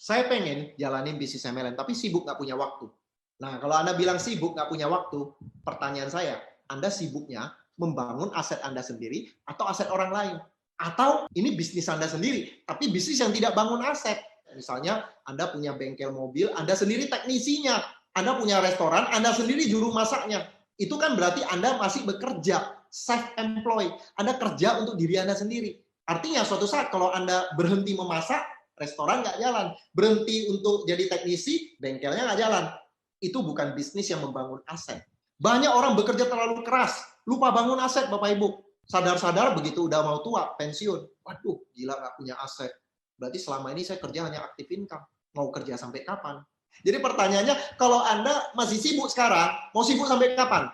Saya pengen jalanin bisnis MLM, tapi sibuk nggak punya waktu. Nah, kalau Anda bilang sibuk nggak punya waktu, pertanyaan saya, Anda sibuknya membangun aset Anda sendiri atau aset orang lain? Atau ini bisnis Anda sendiri, tapi bisnis yang tidak bangun aset. Misalnya Anda punya bengkel mobil, Anda sendiri teknisinya. Anda punya restoran, Anda sendiri juru masaknya. Itu kan berarti Anda masih bekerja, self-employed. Anda kerja untuk diri Anda sendiri. Artinya suatu saat kalau Anda berhenti memasak, restoran nggak jalan. Berhenti untuk jadi teknisi, bengkelnya nggak jalan. Itu bukan bisnis yang membangun aset. Banyak orang bekerja terlalu keras, lupa bangun aset, Bapak Ibu. Sadar-sadar begitu udah mau tua, pensiun. Waduh, gila nggak punya aset. Berarti selama ini saya kerja hanya aktif income. Mau kerja sampai kapan? Jadi pertanyaannya, kalau Anda masih sibuk sekarang, mau sibuk sampai kapan?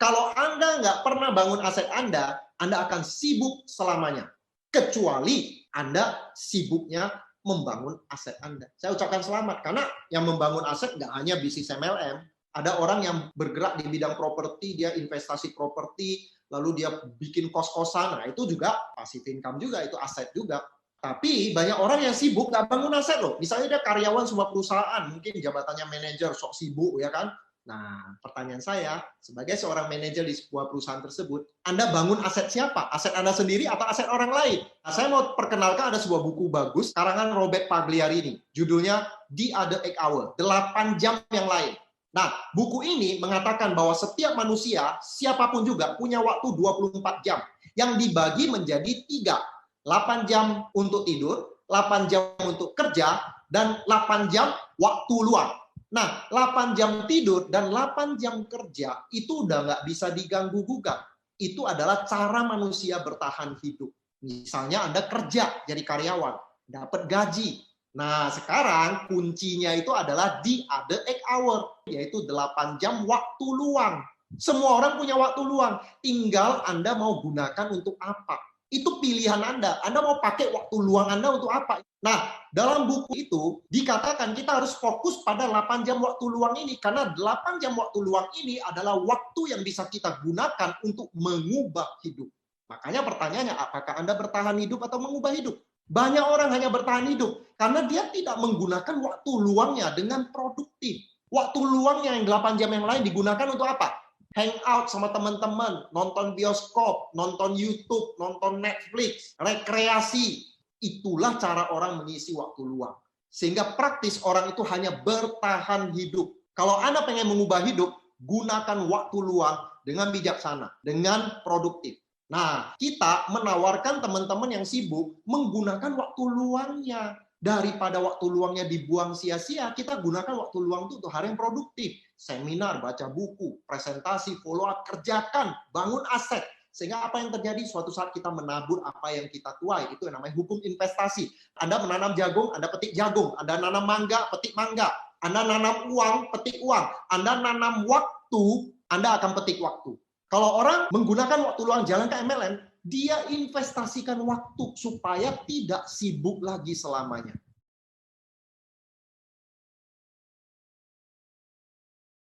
Kalau Anda nggak pernah bangun aset Anda akan sibuk selamanya. Kecuali Anda sibuknya membangun aset Anda. Saya ucapkan selamat, karena yang membangun aset nggak hanya bisnis MLM. Ada orang yang bergerak di bidang properti, dia investasi properti, lalu dia bikin kos-kosan, nah itu juga passive income juga, itu aset juga. Tapi banyak orang yang sibuk nggak bangun aset loh. Misalnya dia karyawan sebuah perusahaan, mungkin jabatannya manajer, sok sibuk ya kan. Nah, pertanyaan saya, sebagai seorang manajer di sebuah perusahaan tersebut, Anda bangun aset siapa? Aset Anda sendiri atau aset orang lain? Nah, saya mau perkenalkan ada sebuah buku bagus, karangan Robert Pagliarini. Judulnya The Other 8 Hour, 8 jam yang lain. Nah, buku ini mengatakan bahwa setiap manusia, siapapun juga, punya waktu 24 jam, yang dibagi menjadi 3. 8 jam untuk tidur, 8 jam untuk kerja, dan 8 jam waktu luang. Nah, 8 jam tidur dan 8 jam kerja itu udah nggak bisa diganggu-gugat. Itu adalah cara manusia bertahan hidup. Misalnya Anda kerja jadi karyawan, dapat gaji. Nah, sekarang kuncinya itu adalah the other 8 hour, yaitu 8 jam waktu luang. Semua orang punya waktu luang, tinggal Anda mau gunakan untuk apa. Itu pilihan Anda. Anda mau pakai waktu luang Anda untuk apa? Nah, dalam buku itu dikatakan kita harus fokus pada 8 jam waktu luang ini, karena 8 jam waktu luang ini adalah waktu yang bisa kita gunakan untuk mengubah hidup. Makanya pertanyaannya, apakah Anda bertahan hidup atau mengubah hidup? Banyak orang hanya bertahan hidup karena dia tidak menggunakan waktu luangnya dengan produktif. Waktu luangnya yang 8 jam yang lain digunakan untuk apa? Hangout sama teman-teman, nonton bioskop, nonton YouTube, nonton Netflix, rekreasi. Itulah cara orang mengisi waktu luang. Sehingga praktis orang itu hanya bertahan hidup. Kalau Anda pengen mengubah hidup, gunakan waktu luang dengan bijaksana, dengan produktif. Nah, kita menawarkan teman-teman yang sibuk menggunakan waktu luangnya. Daripada waktu luangnya dibuang sia-sia, kita gunakan waktu luang itu untuk hal yang produktif. Seminar, baca buku, presentasi, follow up, kerjakan, bangun aset. Sehingga apa yang terjadi? Suatu saat kita menabur apa yang kita tuai. Itu yang namanya hukum investasi. Anda menanam jagung, Anda petik jagung. Anda nanam mangga, petik mangga. Anda nanam uang, petik uang. Anda nanam waktu, Anda akan petik waktu. Kalau orang menggunakan waktu luang jalan ke MLM, dia investasikan waktu supaya tidak sibuk lagi selamanya.